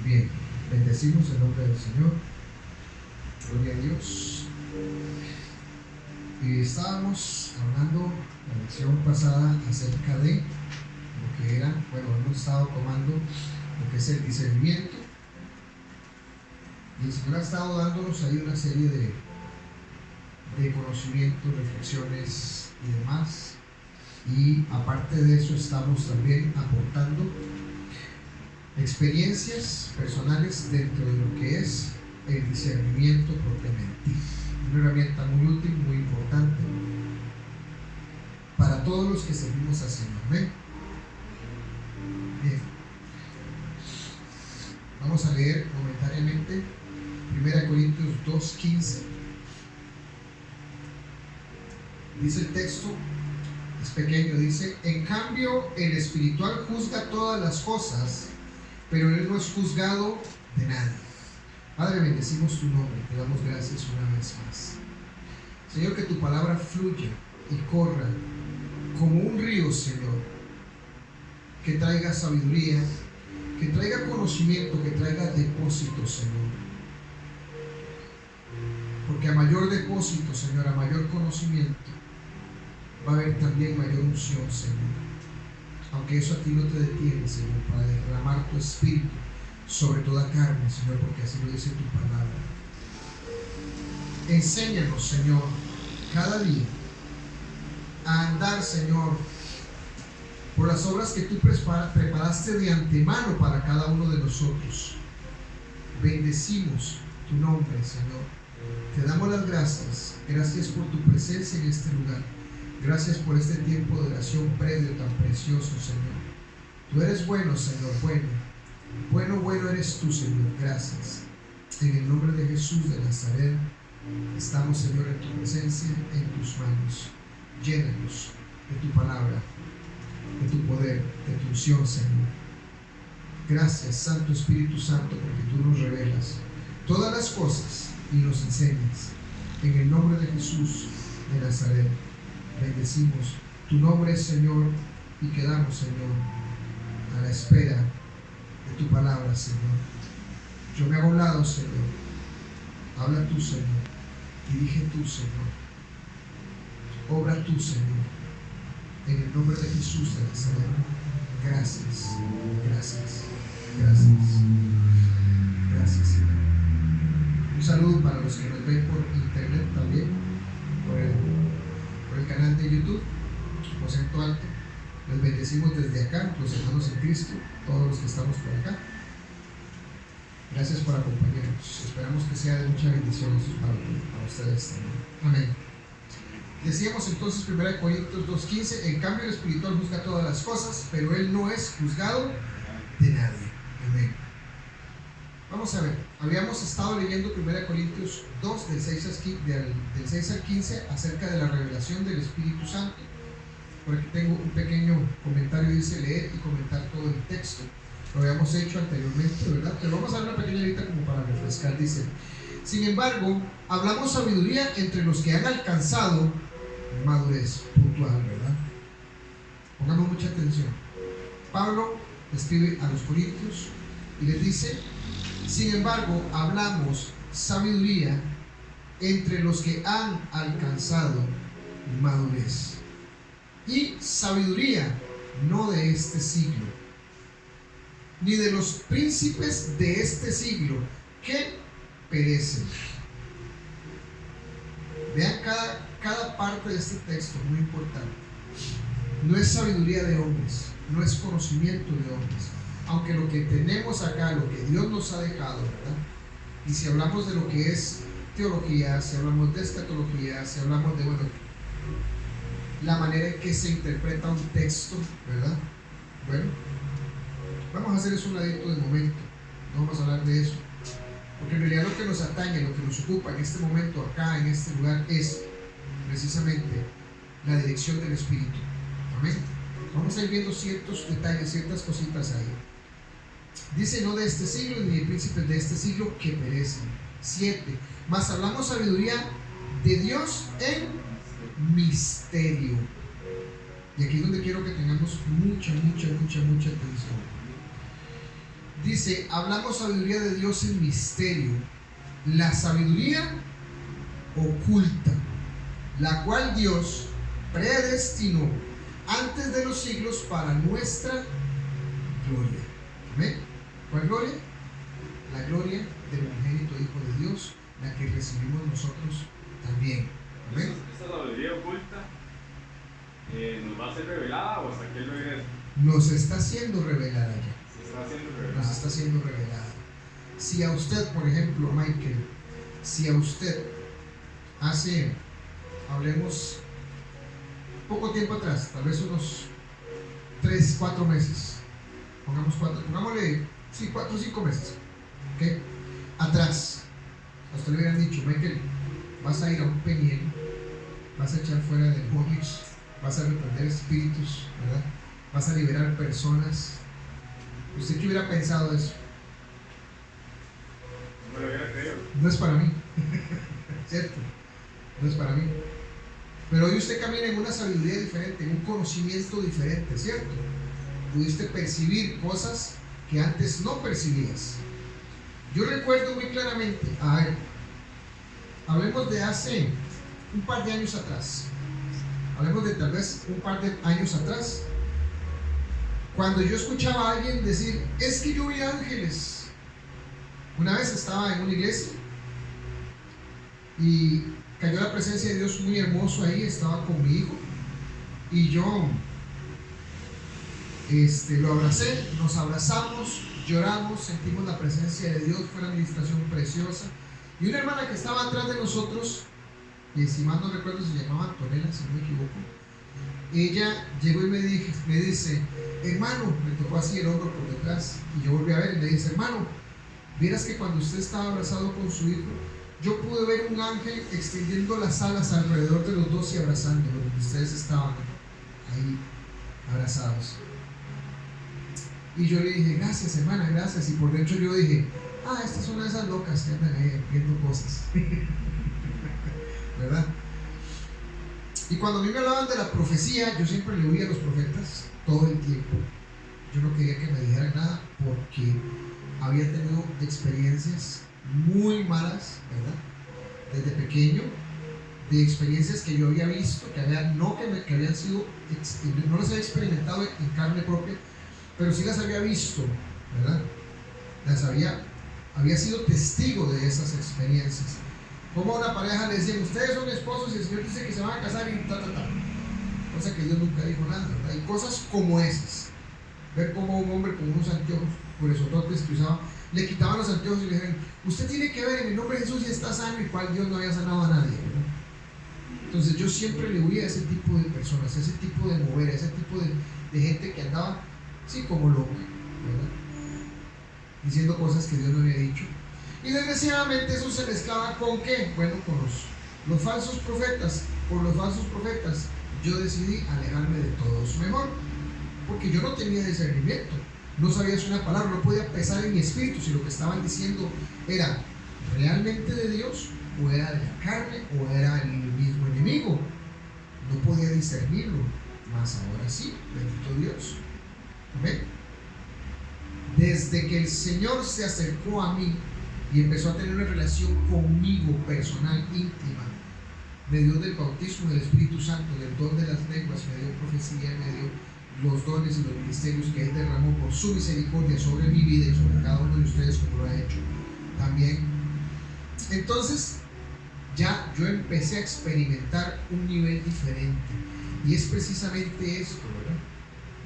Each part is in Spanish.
Bien, bendecimos el nombre del Señor. Gloria a Dios. Estábamos hablando la lección pasada acerca de lo que era, hemos estado tomando lo que es el discernimiento. Y el Señor ha estado dándonos ahí una serie de conocimientos, reflexiones y demás. Y aparte de eso estamos también aportando experiencias personales dentro de lo que es el discernimiento propiamente. Una herramienta muy útil, muy importante para todos los que servimos al Señor. ¿Ven? Bien. Vamos a leer momentáneamente 1 Corintios 2:15. Dice el texto, es pequeño, dice: en cambio el espiritual juzga todas las cosas, pero él no es juzgado de nadie. Padre, bendecimos tu nombre, te damos gracias una vez más. Señor, que tu palabra fluya y corra como un río, Señor, que traiga sabiduría, que traiga conocimiento, que traiga depósito, Señor. Porque a mayor depósito, Señor, a mayor conocimiento, va a haber también mayor unción, Señor. Aunque eso a ti no te detiene, Señor, para derramar tu espíritu sobre toda carne, Señor, porque así lo dice tu palabra. Enséñanos, Señor, cada día a andar, Señor, por las obras que tú preparaste de antemano para cada uno de nosotros. Bendecimos tu nombre, Señor. Te damos las gracias. Gracias por tu presencia en este lugar. Gracias por este tiempo de oración previo tan precioso, Señor. Tú eres bueno, Señor, bueno. Bueno eres tú, Señor. Gracias. En el nombre de Jesús de Nazaret, estamos, Señor, en tu presencia, en tus manos. Llénanos de tu palabra, de tu poder, de tu unción, Señor. Gracias, Santo Espíritu Santo, porque tú nos revelas todas las cosas y nos enseñas. En el nombre de Jesús de Nazaret, bendecimos tu nombre, Señor, y quedamos, Señor, a la espera de tu palabra, Señor. Yo me hago a un lado, Señor. Habla tú, Señor. Dirige tú, Señor. Obra tú, Señor. En el nombre de Jesús de Nazaret. Gracias. Gracias. Gracias. Gracias, Señor. Un saludo para los que nos ven por internet también, por el canal de YouTube, Aposento Alto. Les bendecimos desde acá, los hermanos en Cristo, todos los que estamos por acá. Gracias por acompañarnos. Esperamos que sea de mucha bendición para ustedes también. Amén. Decíamos entonces 1 Corintios 2:15: en cambio el espiritual juzga todas las cosas, pero él no es juzgado de nadie. Amén. Vamos a ver, habíamos estado leyendo 1 Corintios 2 del 6 al 15 acerca de la revelación del Espíritu Santo. Por aquí tengo un pequeño comentario, dice leer y comentar todo el texto. Lo habíamos hecho anteriormente, ¿verdad? Pero vamos a dar una pequeña ahorita como para refrescar. Dice: sin embargo, hablamos sabiduría entre los que han alcanzado madurez puntual, ¿verdad? Pongamos mucha atención. Pablo escribe a los Corintios y les dice: sin embargo, hablamos sabiduría entre los que han alcanzado madurez. Y sabiduría no de este siglo, ni de los príncipes de este siglo que perecen. Vean cada parte de este texto, muy importante. No es sabiduría de hombres, no es conocimiento de hombres. Aunque lo que tenemos acá, lo que Dios nos ha dejado, ¿verdad? Y si hablamos de lo que es teología, si hablamos de escatología, si hablamos de, la manera en que se interpreta un texto, ¿verdad? Bueno, vamos a hacer eso un ladito de momento, no vamos a hablar de eso, porque en realidad lo que nos atañe, lo que nos ocupa en este momento, acá, en este lugar, es precisamente la dirección del Espíritu. Amén. Vamos a ir viendo ciertos detalles, ciertas cositas ahí. Dice: no de este siglo, ni de príncipes de este siglo que perecen. 7. Mas hablamos sabiduría de Dios en misterio. Y aquí es donde quiero que tengamos mucha atención. Dice, hablamos sabiduría de Dios en misterio, la sabiduría oculta, la cual Dios predestinó antes de los siglos para nuestra gloria. ¿Amén? ¿Cuál gloria? La gloria del unigénito Hijo de Dios, la que recibimos nosotros también. ¿Amén? ¿Esta sabiduría oculta nos va a ser revelada o hasta aquí el regreso? Nos está siendo revelada ya. Se está haciendo revelada. Nos está siendo revelada. Si a usted, por ejemplo, Michael, si a usted hace, hablemos, poco tiempo atrás, tal vez unos 3, 4 meses, pongámosle, sí, 4 o 5 meses, ¿ok? Atrás, a usted le hubieran dicho, Michael, vas a ir a un peniel, vas a echar fuera demonios, vas a reprender espíritus, ¿verdad? Vas a liberar personas. ¿Usted qué hubiera pensado eso? No me lo hubiera creído. No es para mí, ¿cierto? No es para mí. Pero hoy usted camina en una sabiduría diferente, en un conocimiento diferente, ¿cierto? Pudiste percibir cosas que antes no percibías. Yo recuerdo muy claramente, a ver, hablemos de hace un par de años atrás, hablemos de tal vez un par de años atrás, cuando yo escuchaba a alguien decir, es que yo vi ángeles. Una vez estaba en una iglesia y cayó la presencia de Dios muy hermoso ahí, estaba con mi hijo y yo lo abracé, nos abrazamos, lloramos, sentimos la presencia de Dios, fue una administración preciosa. Y una hermana que estaba atrás de nosotros, y si mal no recuerdo se llamaba Antonella, si no me equivoco, ella llegó y me dice, hermano, me tocó así el hombro por detrás, y yo volví a ver y me dice, hermano, vieras que cuando usted estaba abrazado con su hijo, yo pude ver un ángel extendiendo las alas alrededor de los dos y abrazándolos, y ustedes estaban ahí abrazados. Y yo le dije, gracias hermana, gracias. Y por dentro yo dije, esta es una de esas locas que andan ahí viendo cosas. ¿Verdad? Y cuando a mí me hablaban de la profecía, yo siempre le oía a los profetas todo el tiempo. Yo no quería que me dijeran nada porque había tenido experiencias muy malas, ¿verdad? Desde pequeño, de experiencias que yo había visto, que habían sido, no las había experimentado en carne propia, pero sí las había visto, ¿verdad? Había sido testigo de esas experiencias. Como a una pareja le decían, ustedes son esposos y el Señor dice que se van a casar y ta. Cosa que Dios nunca dijo nada, ¿verdad? Y cosas como esas. Ver cómo un hombre con unos anteojos, por eso todos que usaba, le quitaban los anteojos y le dijeron, usted tiene que ver en el nombre de Jesús y está sano, y cual Dios no había sanado a nadie, ¿verdad? Entonces yo siempre le huía a ese tipo de personas, a ese tipo de mover, a ese tipo de gente que andaba sí, como loca, ¿verdad? Diciendo cosas que Dios no había dicho. Y desgraciadamente eso se mezclaba con ¿qué? Bueno, con los falsos profetas. Por los falsos profetas yo decidí alejarme de todos mejor, porque yo no tenía discernimiento, no sabía si una palabra, no podía pesar en mi espíritu si lo que estaban diciendo era realmente de Dios o era de la carne o era el mismo enemigo. No podía discernirlo, mas ahora sí, bendito Dios. ¿Amén? Desde que el Señor se acercó a mí y empezó a tener una relación conmigo personal, íntima, me dio del bautismo del Espíritu Santo, del don de las lenguas, me dio profecía, me dio los dones y los ministerios que Él derramó por su misericordia sobre mi vida y sobre cada uno de ustedes, como lo ha hecho también. Entonces ya yo empecé a experimentar un nivel diferente, y es precisamente esto, ¿verdad?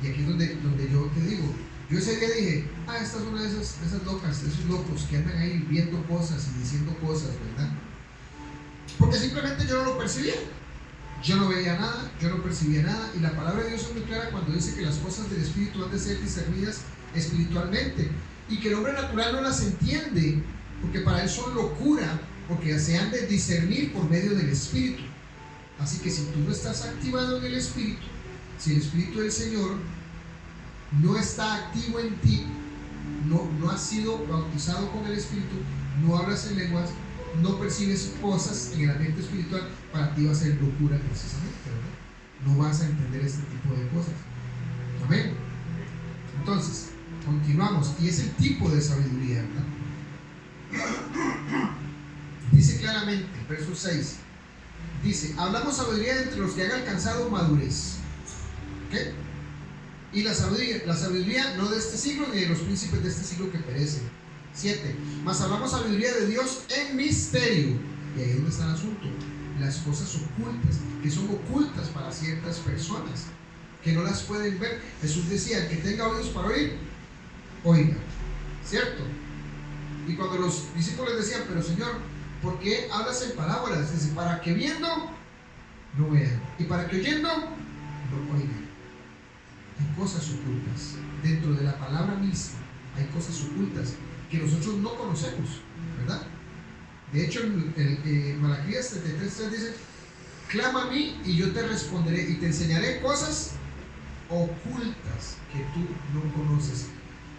Y aquí es donde yo te digo, yo ese día dije, esta es una de esas locas, de esos locos que andan ahí viendo cosas y diciendo cosas, ¿verdad? Porque simplemente yo no lo percibía, yo no veía nada, yo no percibía nada, y la palabra de Dios es muy clara cuando dice que las cosas del Espíritu han de ser discernidas espiritualmente, y que el hombre natural no las entiende, porque para él son locura, porque se han de discernir por medio del Espíritu. Así que si tú no estás activado en el Espíritu, si el Espíritu del Señor no está activo en ti, no has sido bautizado con el Espíritu, no hablas en lenguas, no percibes cosas en el ambiente espiritual, para ti va a ser locura precisamente, ¿verdad? No vas a entender este tipo de cosas. Amén. Entonces, continuamos. Continuamos, y es el tipo de sabiduría, ¿verdad? Dice claramente, verso 6, dice, hablamos sabiduría entre los que han alcanzado madurez. ¿Ok? Y la sabiduría no de este siglo ni de los príncipes de este siglo que perecen. 7. Mas hablamos sabiduría de Dios en misterio. Y ahí es donde está el asunto. Las cosas ocultas, que son ocultas para ciertas personas, que no las pueden ver. Jesús decía, el que tenga oídos para oír, oiga. ¿Cierto? Y cuando los discípulos decían, pero Señor, ¿por qué hablas en parábolas? Dice, para que viendo, no vean. Y para que oyendo, no oigan. Hay cosas ocultas. Dentro de la palabra misma, hay cosas ocultas que nosotros no conocemos, ¿verdad? De hecho, en Malaquías 33:3 dice, clama a mí y yo te responderé y te enseñaré cosas ocultas que tú no conoces.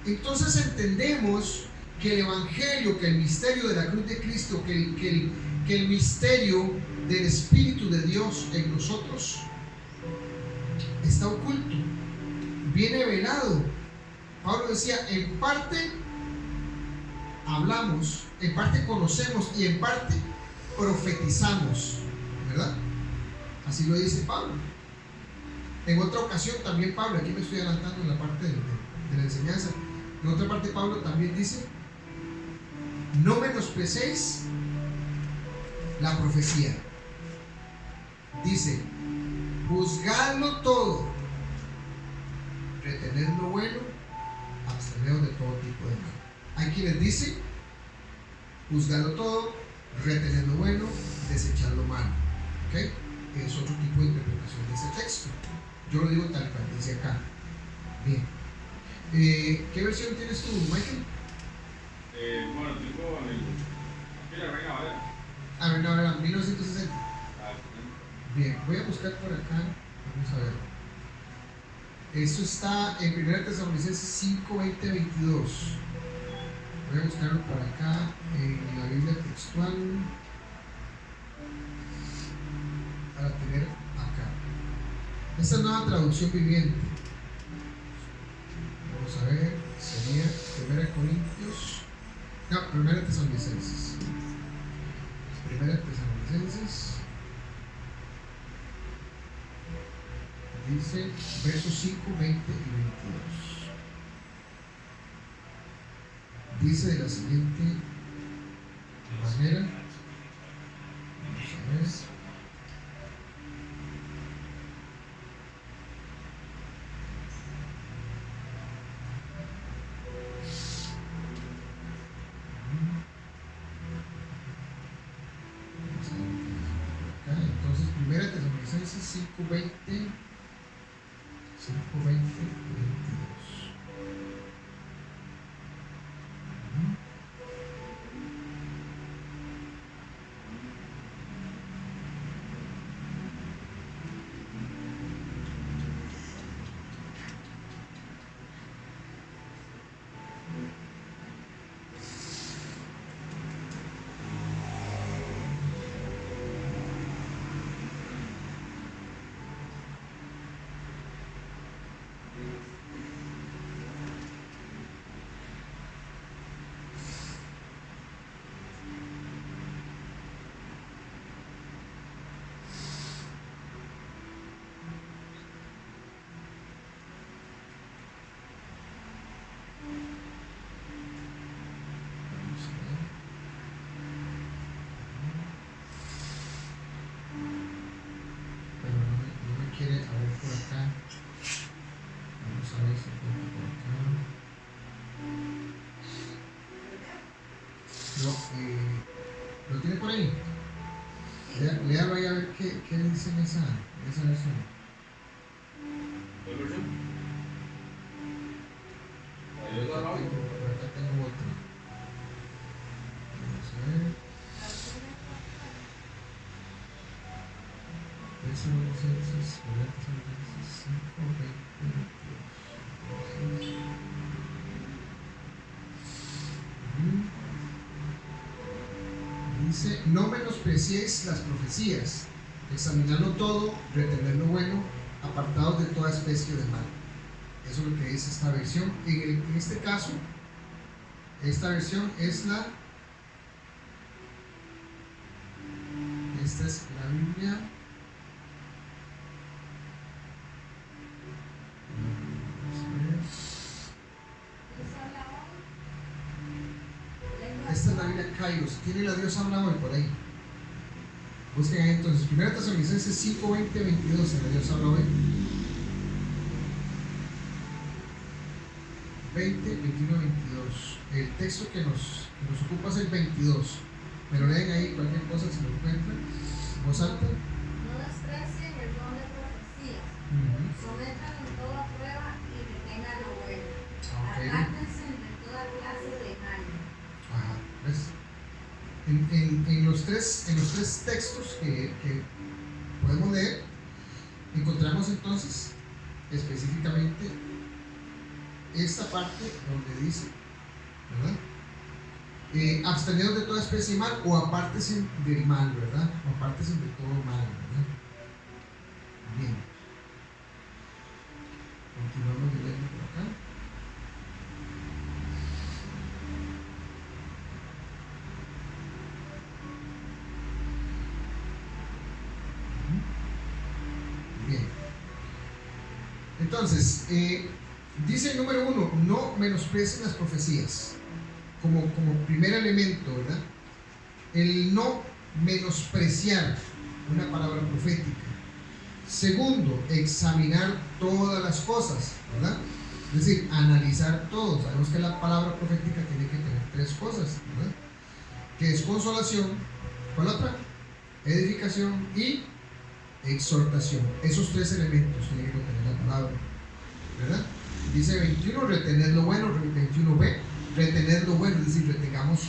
Entonces entendemos que el Evangelio, que el misterio de la cruz de Cristo, que el misterio del Espíritu de Dios en nosotros está oculto, viene velado. Pablo decía, en parte hablamos, en parte conocemos y en parte profetizamos, ¿verdad? Así lo dice Pablo. En otra ocasión también Pablo, aquí me estoy adelantando en la parte de la enseñanza, en otra parte Pablo también dice, no menosprecéis la profecía. Dice, juzgadlo todo, retened lo bueno, absteneos de todo tipo de mal. Hay quienes dicen, juzgadlo todo, retened lo bueno, desechad lo malo. ¿Ok? Es otro tipo de interpretación de ese texto. Yo lo digo tal cual, dice acá. Bien. ¿Qué versión tienes tú, Michael? Bueno, tengo aquí la Reina Valera. A ver, no, 1960. Bien, voy a buscar por acá. Vamos a ver. Eso está en 1 Tesalonicenses 5, 20, 22. Voy a buscarlo por acá en la Biblia textual para tener acá. Esta es nueva traducción viviente. Vamos a ver, sería 1 Corintios. No, 1 Tesalonicenses. 1 Tesalonicenses. Dice versos 5, 20 y 22. Dice de la siguiente manera. Vamos a ver. Entonces, 1 Tesalonicenses 5, 20, 5, 20, 22. Quiere a ver por acá. Vamos a ver si encuentro por acá. No, ¿lo tiene por ahí? Léalo ahí a ver qué dice en esa versión. ¿Cuál versión? Acá tengo otra. Vamos a ver. Tesalonicenses 5, 20, 22. Dice, no menospreciéis las profecías, examinadlo todo, retened lo bueno, apartados de toda especie de mal. Eso es lo que dice esta versión. En este caso, esta versión es esta es la Biblia. Esta es la Biblia Kairos. Tiene la Dios habla hoy por ahí. Busquen ahí entonces. 1 Tesalonicenses 5, 20, 22 en la Dios habla hoy. 20, 21, 22. El texto que nos ocupa es el 22. Me lo leen ahí, cualquier cosa si lo encuentran. Voz alta. No desprecien el don de profecías. Sometan en toda prueba y retengan lo bueno. Okay. Apártense de toda clase de engaño. Ajá, ¿ves? En los tres textos que podemos leer, encontramos entonces específicamente esta parte donde dice, ¿verdad? Absteneos de toda especie de mal o apártense del mal, ¿verdad? O apártense de todo mal, ¿verdad? Bien. Continuamos leyendo por acá. Bien. Entonces, dice el número 1, no menosprecien las profecías. Como primer elemento, ¿verdad? El no menospreciar una palabra profética. Segundo, examinar todas las cosas, ¿verdad? Es decir, analizar todo. Sabemos que la palabra profética tiene que tener tres cosas, ¿verdad? Que es consolación, ¿cuál otra? Edificación y exhortación. Esos tres elementos tiene que contener la palabra, ¿verdad? Dice 21, retener lo bueno, 21b. Retener lo bueno, es decir, retengamos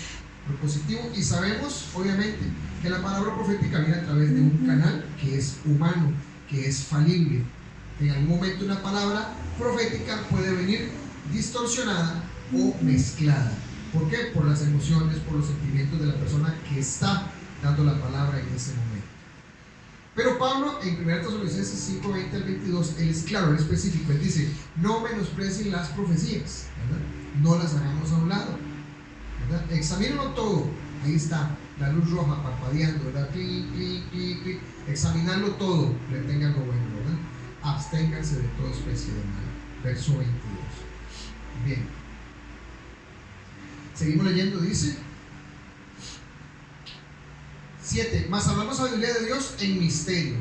lo positivo, y sabemos obviamente que la palabra profética viene a través de un canal que es humano, que es falible. En algún momento una palabra profética puede venir distorsionada o mezclada. ¿Por qué? Por las emociones, por los sentimientos de la persona que está dando la palabra en ese momento. Pero Pablo en 1 Tesalonicenses 5, 20 al 22, él es claro, él es específico, él dice, no menosprecien las profecías, ¿verdad? No las hagamos a un lado, ¿verdad? Examínalo todo, ahí está, la luz roja parpadeando, ¿verdad? Clic, clic, clic, clic. Examinarlo todo, retengan lo bueno, ¿verdad? Absténganse de toda especie de mal. Verso 22. Bien. Seguimos leyendo, dice 7. Mas hablamos sabiduría de Dios en misterio.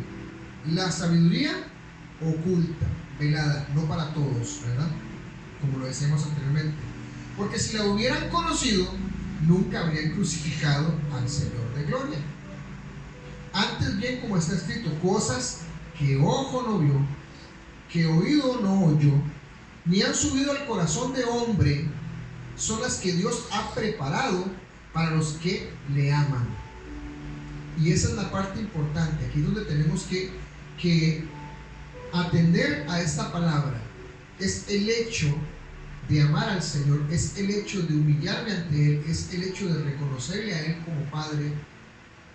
La sabiduría oculta, velada, no para todos, ¿verdad? Como lo decíamos anteriormente. Porque si la hubieran conocido, nunca habrían crucificado al Señor de gloria. Antes bien, como está escrito, cosas que ojo no vio, que oído no oyó, ni han subido al corazón de hombre, son las que Dios ha preparado para los que le aman. Y esa es la parte importante, aquí es donde tenemos que atender a esta palabra. Es el hecho de amar al Señor, es el hecho de humillarme ante Él, es el hecho de reconocerle a Él como Padre,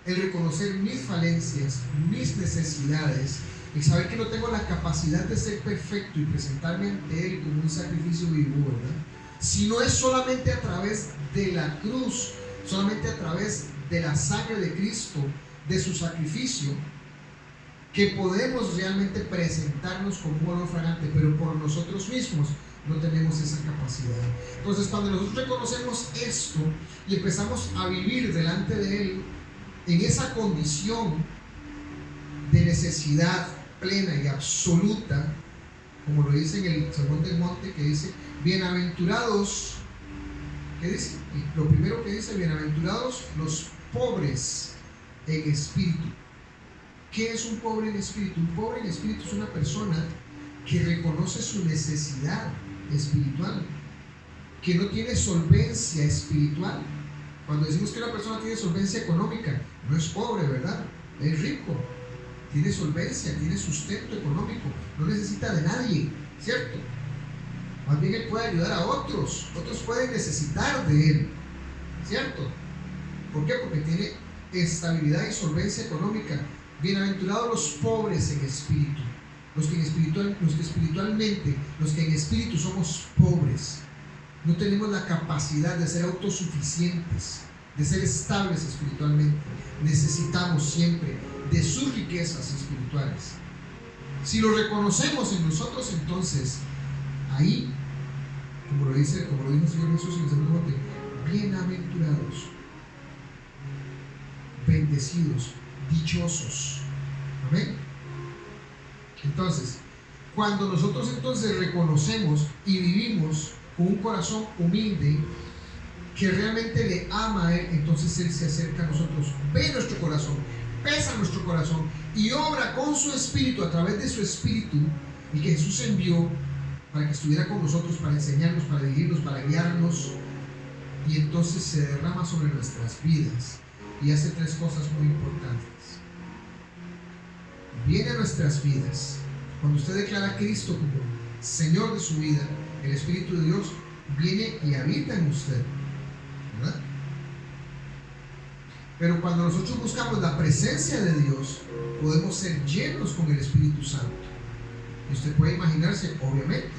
el reconocer mis falencias, mis necesidades, el saber que no tengo la capacidad de ser perfecto y presentarme ante Él como un sacrificio vivo, ¿verdad? Si no es solamente a través de la cruz, solamente a través de la sangre de Cristo, de su sacrificio, que podemos realmente presentarnos como un olor fragante, pero por nosotros mismos no tenemos esa capacidad. Entonces, cuando nosotros reconocemos esto y empezamos a vivir delante de Él en esa condición de necesidad plena y absoluta, como lo dice en el Sermón del Monte, que dice, bienaventurados, ¿qué dice? Y lo primero que dice, bienaventurados los pobres en espíritu. ¿Qué es un pobre en espíritu? Un pobre en espíritu es una persona que reconoce su necesidad espiritual, que no tiene solvencia espiritual. Cuando decimos que una persona tiene solvencia económica, no es pobre, ¿verdad? Es rico, tiene solvencia, tiene sustento económico, no necesita de nadie, ¿cierto? Más bien él puede ayudar a otros, otros pueden necesitar de él, ¿cierto? ¿Por qué? Porque tiene estabilidad y solvencia económica. Bienaventurados los pobres en espíritu. los que espiritualmente, los que en espíritu somos pobres, no tenemos la capacidad de ser autosuficientes, de ser estables espiritualmente. Necesitamos siempre de sus riquezas espirituales. Si lo reconocemos en nosotros, entonces ahí, como lo dijo el Señor Jesús en el Sermón del Monte, bienaventurados, bendecidos, dichosos. Amén. Entonces, cuando nosotros entonces reconocemos y vivimos con un corazón humilde que realmente le ama a Él, entonces Él se acerca a nosotros, ve nuestro corazón, pesa nuestro corazón y obra con su espíritu, a través de su espíritu, el que Jesús envió para que estuviera con nosotros, para enseñarnos, para dirigirnos, para guiarnos, y entonces se derrama sobre nuestras vidas y hace tres cosas muy importantes. Viene a nuestras vidas. Cuando usted declara a Cristo como Señor de su vida, el Espíritu de Dios viene y habita en usted, ¿verdad? Pero cuando nosotros buscamos la presencia de Dios, podemos ser llenos con el Espíritu Santo. Y usted puede imaginarse, obviamente,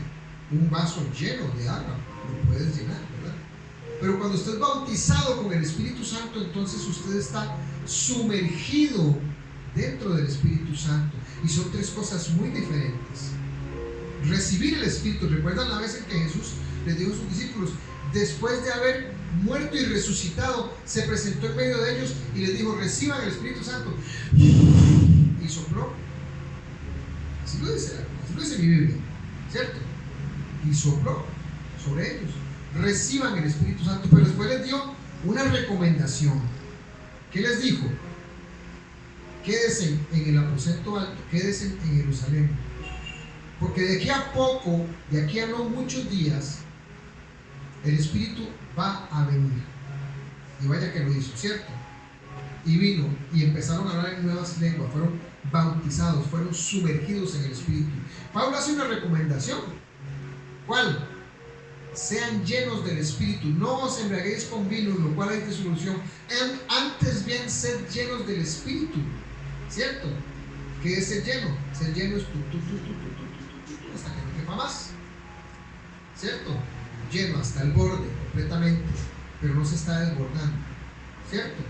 un vaso lleno de agua, lo puedes llenar, ¿verdad? Pero cuando usted es bautizado con el Espíritu Santo, entonces usted está sumergido dentro del Espíritu Santo. Y son tres cosas muy diferentes. Recibir el Espíritu. ¿Recuerdan la vez en que Jesús les dijo a sus discípulos, después de haber muerto y resucitado, se presentó en medio de ellos y les dijo, reciban el Espíritu Santo? Y sopló. Así lo dice mi Biblia, ¿cierto? Y sopló sobre ellos. Reciban el Espíritu Santo. Pero después les dio una recomendación. ¿Qué les dijo? Quédense en el aposento alto, quédense en Jerusalén, porque de aquí a poco, de aquí a no muchos días, el Espíritu va a venir. Y vaya que lo hizo, ¿cierto? Y vino y empezaron a hablar en nuevas lenguas, fueron bautizados, fueron sumergidos en el Espíritu. Pablo hace una recomendación. ¿Cuál? Sean llenos del Espíritu, no os embriaguéis con vino, en lo cual hay disolución, antes bien sed llenos del Espíritu, ¿cierto? ¿Qué es ser lleno? Ser lleno es hasta que no quepa más, ¿cierto? Lleno hasta el borde completamente, pero no se está desbordando, ¿cierto?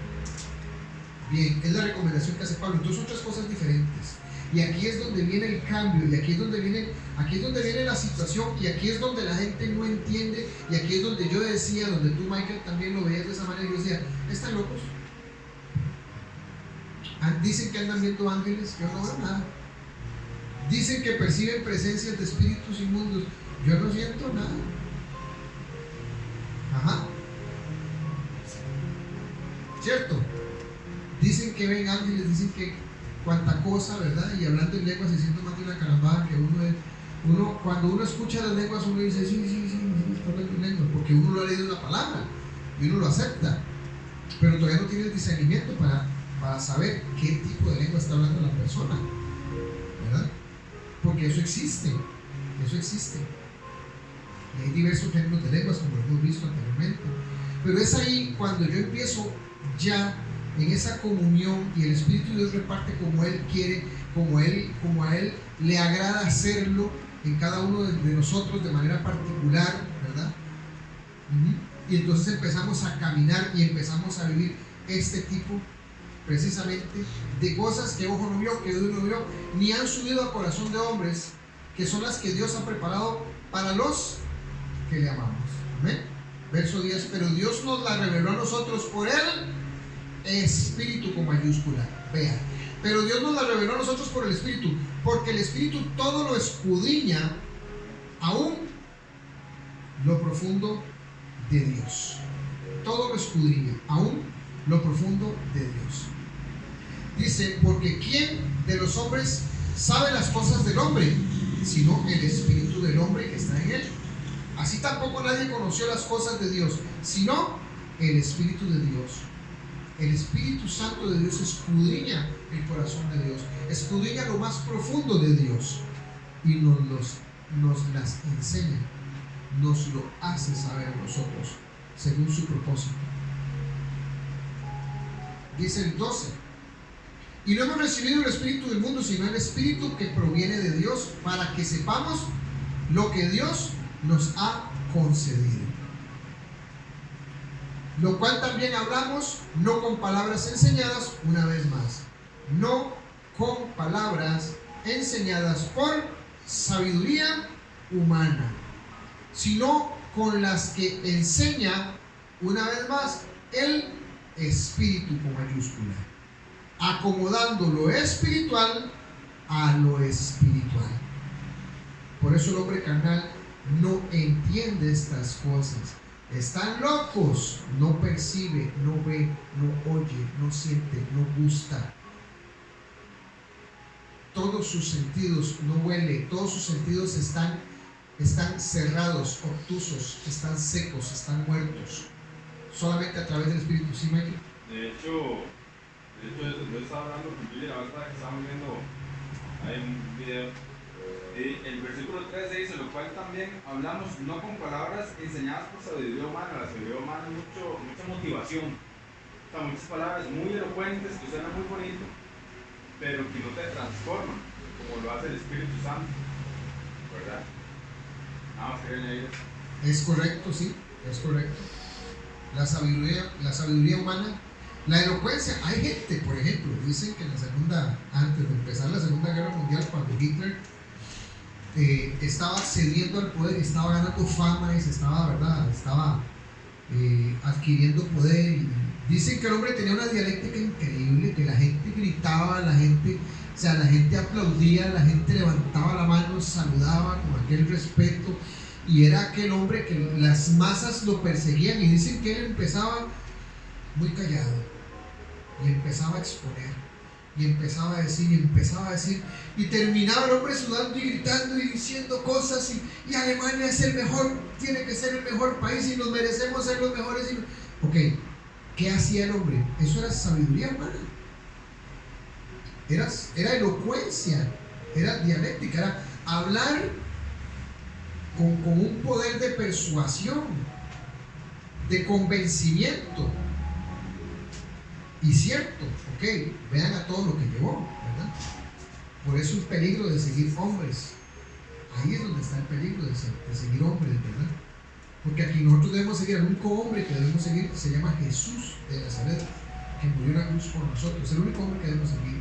Bien, es la recomendación que hace Pablo. Entonces son tres cosas diferentes. Y aquí es donde viene el cambio, y aquí es donde viene la situación, y aquí es donde la gente no entiende, y aquí es donde yo decía, donde tú, Michael, también lo veías de esa manera, y yo decía, ¿están locos? Dicen que andan viendo ángeles, yo no veo nada. Dicen que perciben presencias de espíritus inmundos, yo no siento nada. Ajá. ¿Cierto? Dicen que ven ángeles, dicen que cuánta cosa, ¿verdad? Y hablando en lenguas se siente más de una carambada que uno, cuando uno escucha las lenguas, uno dice, sí, está hablando en lenguas, porque uno lo ha leído en la palabra y uno lo acepta, pero todavía no tiene el discernimiento para saber qué tipo de lengua está hablando la persona, ¿verdad? Porque eso existe. Y hay diversos géneros de lenguas, como lo hemos visto anteriormente. Pero es ahí cuando yo empiezo ya en esa comunión y el Espíritu de Dios reparte como Él quiere, como a Él le agrada hacerlo en cada uno de nosotros de manera particular, ¿verdad? Y entonces empezamos a caminar y empezamos a vivir este tipo precisamente de cosas que ojo no vio, que oído no vio, ni han subido a corazón de hombres, que son las que Dios ha preparado para los que le amamos. Amén. Verso 10, pero Dios nos la reveló a nosotros por el Espíritu con mayúscula. Vea, pero Dios nos la reveló a nosotros por el Espíritu, porque el Espíritu todo lo escudriña, aún lo profundo de Dios. Todo lo escudriña, aún lo profundo de Dios. Dice, porque ¿quién de los hombres sabe las cosas del hombre? Sino el Espíritu del hombre que está en él. Así tampoco nadie conoció las cosas de Dios, sino el Espíritu de Dios. El Espíritu Santo de Dios escudriña el corazón de Dios, escudriña lo más profundo de Dios y nos las enseña, nos lo hace saber a nosotros según su propósito. Dice el 12, Y no hemos recibido el espíritu del mundo, sino el espíritu que proviene de Dios, para que sepamos lo que Dios nos ha concedido. Lo cual también hablamos, no con palabras enseñadas, una vez más, no con palabras enseñadas por sabiduría humana, sino con las que enseña, una vez más, el Espíritu con mayúscula, acomodando lo espiritual a lo espiritual. Por eso el hombre carnal no entiende estas cosas. Están locos, no percibe, no ve, no oye, no siente, no gusta. Todos sus sentidos, no huele, todos sus sentidos están cerrados, obtusos, están secos, están muertos. Solamente a través del Espíritu. ¿Sí, Michael? De hecho, yo estaba hablando con Julia la verdad que estábamos viendo hay un video. El versículo 13 dice, lo cual también hablamos no con palabras enseñadas por sabiduría humana. La sabiduría humana es mucha motivación, o sea, muchas palabras muy elocuentes que suenan muy bonito, pero que no te transforman como lo hace el Espíritu Santo, ¿verdad? Nada más quería añadir eso. Es correcto, sí, es correcto. La sabiduría humana, la elocuencia. Hay gente, por ejemplo, dicen que antes de empezar la Segunda Guerra Mundial, cuando Hitler estaba cediendo al poder y estaba ganando fama y estaba adquiriendo poder, y dicen que el hombre tenía una dialéctica increíble, que la gente gritaba, la gente aplaudía, la gente levantaba la mano, saludaba con aquel respeto, y era aquel hombre que las masas lo perseguían, y dicen que él empezaba muy callado y empezaba a exponer y empezaba a decir, y terminaba el hombre sudando y gritando y diciendo cosas, y Alemania es el mejor, tiene que ser el mejor país y nos merecemos ser los mejores. Ok, ¿qué hacía el hombre? Eso era sabiduría humana, era elocuencia, era dialéctica, era hablar con un poder de persuasión, de convencimiento. Y cierto, ok, vean a todo lo que llevó, ¿verdad? Por eso el peligro de seguir hombres. Ahí es donde está el peligro de seguir hombres, ¿verdad? Porque aquí nosotros debemos seguir al único hombre que debemos seguir, que se llama Jesús de Nazaret, que murió en la cruz por nosotros. Es el único hombre que debemos seguir.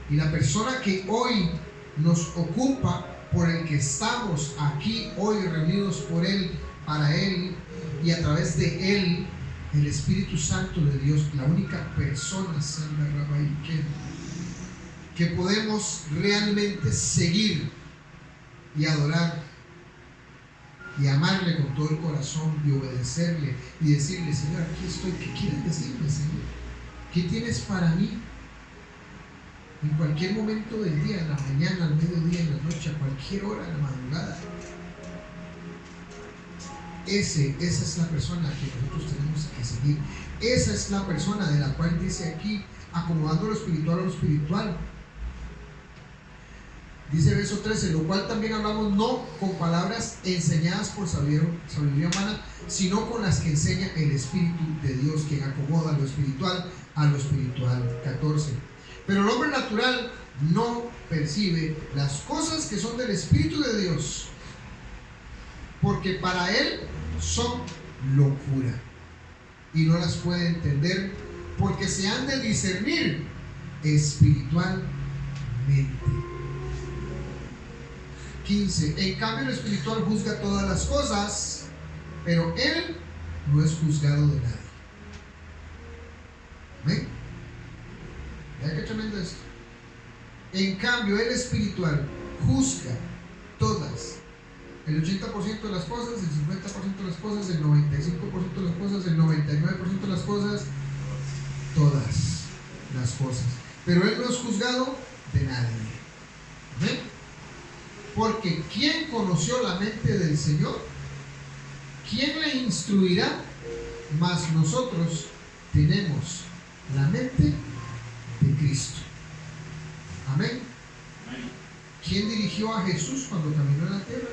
Y la persona que hoy nos ocupa, por el que estamos aquí hoy reunidos por Él, para Él y a través de Él, el Espíritu Santo de Dios, la única persona que podemos realmente seguir y adorar y amarle con todo el corazón y obedecerle y decirle, Señor, aquí estoy, ¿qué quieres decirme, Señor? ¿Qué tienes para mí? En cualquier momento del día, en la mañana, al mediodía, en la noche, a cualquier hora, en la madrugada. Esa es la persona que nosotros tenemos que seguir. Esa es la persona de la cual dice aquí, acomodando lo espiritual a lo espiritual. Dice el verso 13, lo cual también hablamos no con palabras enseñadas por sabiduría humana, sino con las que enseña el Espíritu de Dios, quien acomoda lo espiritual a lo espiritual. 14. Pero el hombre natural no percibe las cosas que son del Espíritu de Dios, porque para él son locura y no las puede entender, porque se han de discernir espiritualmente. 15. En cambio el espiritual juzga todas las cosas, pero él no es juzgado de nadie. ¿Ven? Vean qué tremendo esto. En cambio el espiritual juzga todas, el 80% de las cosas, el 50% de las cosas, el 95% de las cosas, el 99% de las cosas, todas las cosas. Pero él no es juzgado de nadie. ¿Ven? Porque ¿quién conoció la mente del Señor? ¿Quién le instruirá? Mas nosotros tenemos la mente de Cristo. Amén. ¿Quién dirigió a Jesús cuando caminó en la tierra?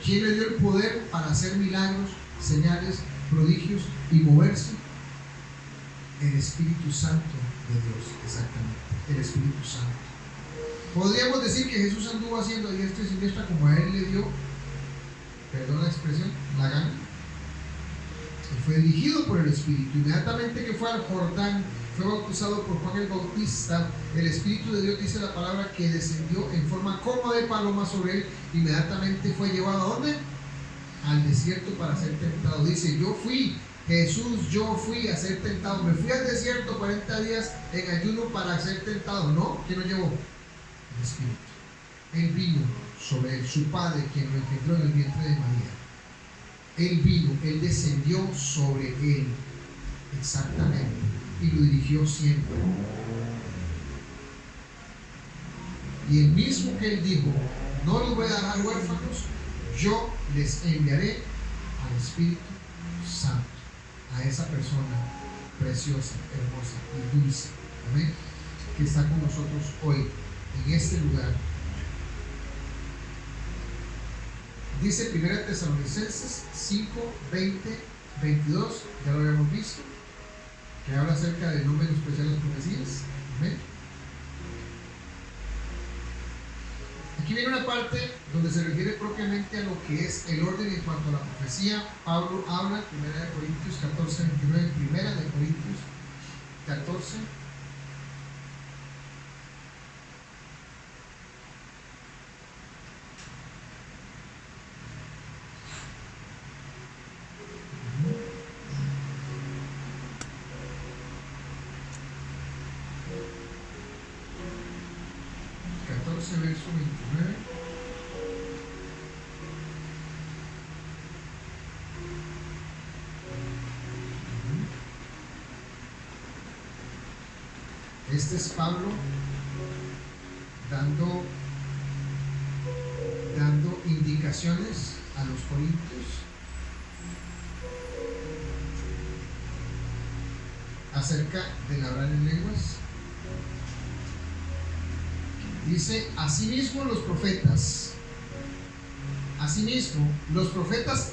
¿Quién le dio el poder para hacer milagros, señales, prodigios y moverse? El Espíritu Santo de Dios, exactamente, el Espíritu Santo. Podríamos decir que Jesús anduvo haciendo diestra y siniestra como a él le dio, perdón la expresión, la gana. Él fue dirigido por el Espíritu. Inmediatamente que fue al Jordán, fue bautizado por Juan el Bautista, el Espíritu de Dios, dice la palabra, que descendió en forma como de paloma sobre él. Inmediatamente fue llevado ¿a dónde? Al desierto para ser tentado. Dice, yo fui a ser tentado. Me fui al desierto 40 días en ayuno para ser tentado. ¿No? ¿Quién lo llevó? El Espíritu. Él vino sobre él, su padre, quien lo engendró en el vientre de María. Él vino, él descendió sobre él, exactamente, y lo dirigió siempre. Y el mismo que él dijo, no los voy a dejar huérfanos, yo les enviaré al Espíritu Santo, a esa persona preciosa, hermosa y dulce, amén, que está con nosotros hoy, en este lugar. Dice 1 Tesalonicenses 5, 20, 22, ya lo habíamos visto, que habla acerca del número especial de las profecías. ¿Amén? Aquí viene una parte donde se refiere propiamente a lo que es el orden en cuanto a la profecía. Pablo habla en 1 Corintios 14, 29, 1 Corintios 14. Verso 29. Este es Pablo dando indicaciones a los corintios acerca del hablar en lenguas. Dice, asimismo los profetas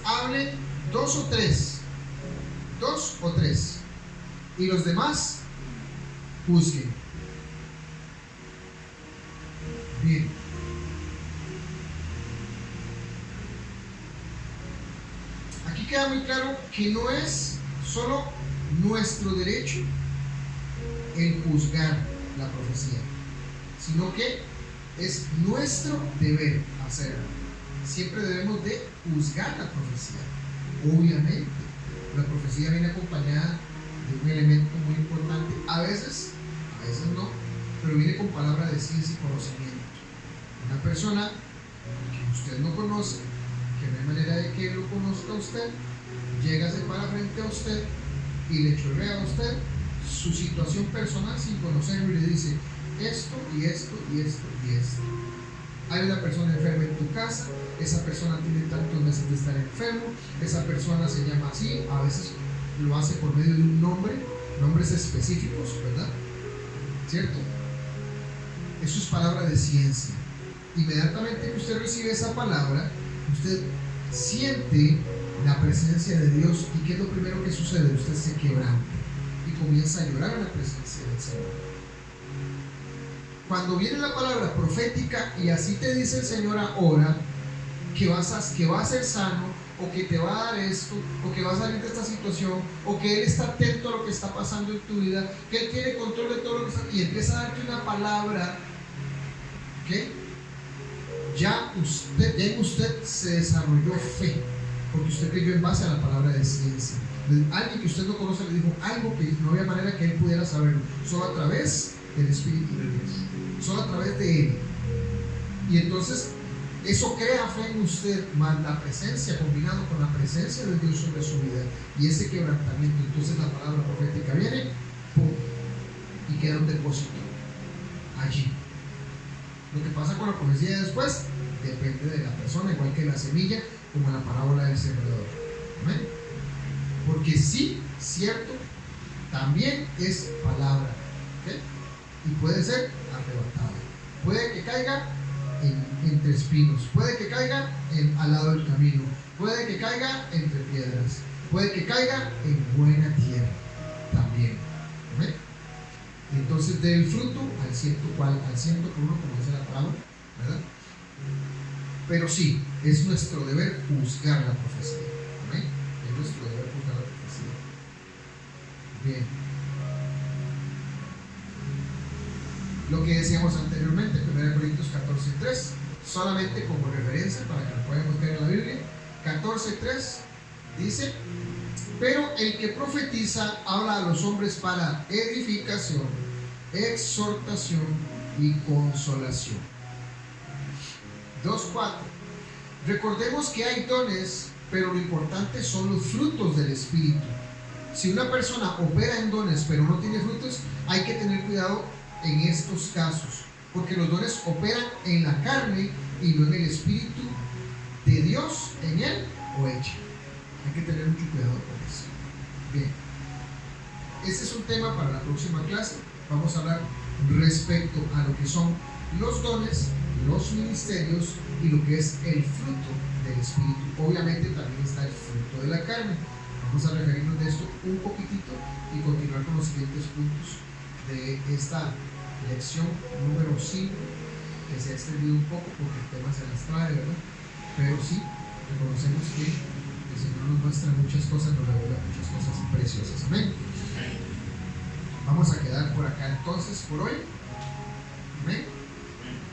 hablen dos o tres, y los demás juzguen. Bien. Aquí queda muy claro que no es solo nuestro derecho el juzgar la profecía, sino que es nuestro deber hacerlo. Siempre debemos de juzgar la profecía. Obviamente, la profecía viene acompañada de un elemento muy importante. A veces no, pero viene con palabra de ciencia y conocimiento. Una persona que usted no conoce, que no hay manera de que lo conozca a usted, llega, se para frente a usted y le chorrea a usted su situación personal sin conocerlo y le dice esto y esto y esto y esto. Hay una persona enferma en tu casa, esa persona tiene tantos meses de estar enfermo, esa persona se llama así, a veces lo hace por medio de un nombre, nombres específicos, ¿verdad? ¿Cierto? Eso es palabra de ciencia. Inmediatamente que usted recibe esa palabra, usted siente la presencia de Dios. ¿Y qué es lo primero que sucede? Usted se quebranta y comienza a llorar en la presencia del Señor. Cuando viene la palabra profética y así te dice el Señor ahora que vas a ser sano, o que te va a dar esto, o que vas a salir de esta situación, o que Él está atento a lo que está pasando en tu vida, que Él tiene control de todo lo que está, y empieza a darte una palabra, ¿ok? Ya en usted se desarrolló fe, porque usted creyó en base a la palabra de ciencia. Alguien que usted no conoce le dijo algo que no había manera que Él pudiera saberlo, solo a través del Espíritu de Dios, solo a través de Él. Y entonces eso crea fe en usted, más la presencia, combinado con la presencia de Dios sobre su vida y ese quebrantamiento. Entonces la palabra profética viene, ¡pum!, y queda un depósito allí. Lo que pasa con la profecía después depende de la persona, igual que la semilla, como en la parábola del sembrador. ¿Amén? Porque sí, cierto, también es palabra, ¿okay? Y puede ser arrebatada, puede que caiga entre espinos, puede que caiga al lado del camino, puede que caiga entre piedras, puede que caiga en buena tierra también. ¿Amén? entonces dé el fruto al ciento por uno, como dice la palabra, ¿verdad? Pero sí, es nuestro deber juzgar la profecía. ¿Amén? Es nuestro deber juzgar la profecía. Bien. Lo que decíamos anteriormente, 1 Corintios 14:3, solamente como referencia para que lo podamos ver en la Biblia. 14:3 dice: pero el que profetiza habla a los hombres para edificación, exhortación y consolación. 2:4. Recordemos que hay dones, pero lo importante son los frutos del Espíritu. Si una persona opera en dones pero no tiene frutos, hay que tener cuidado en estos casos, porque los dones operan en la carne y no en el Espíritu de Dios en él o ella. Hay que tener mucho cuidado con eso. Bien, este es un tema para la próxima clase. Vamos a hablar respecto a lo que son los dones, los ministerios y lo que es el fruto del Espíritu. Obviamente también está el fruto de la carne. Vamos a referirnos de esto un poquitito y continuar con los siguientes puntos de esta lección número 5, que se ha extendido un poco porque el tema se las trae, ¿verdad? Pero sí, reconocemos que el Señor nos muestra muchas cosas, nos revela muchas cosas preciosas. Amén. Vamos a quedar por acá entonces por hoy. Amén.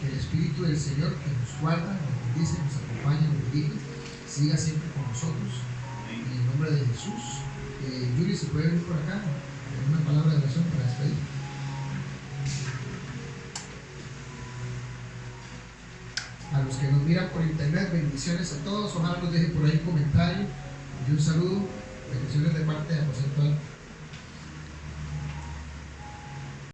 Que el Espíritu del Señor, que nos guarda, nos bendice, nos acompaña, nos dirige, siga siempre con nosotros. En el nombre de Jesús. Yuri, ¿se puede venir por acá? Una palabra de oración para despedir. A los que nos miran por internet, bendiciones a todos. Ojalá nos dejen por ahí un comentario y un saludo. Bendiciones de parte de Aposento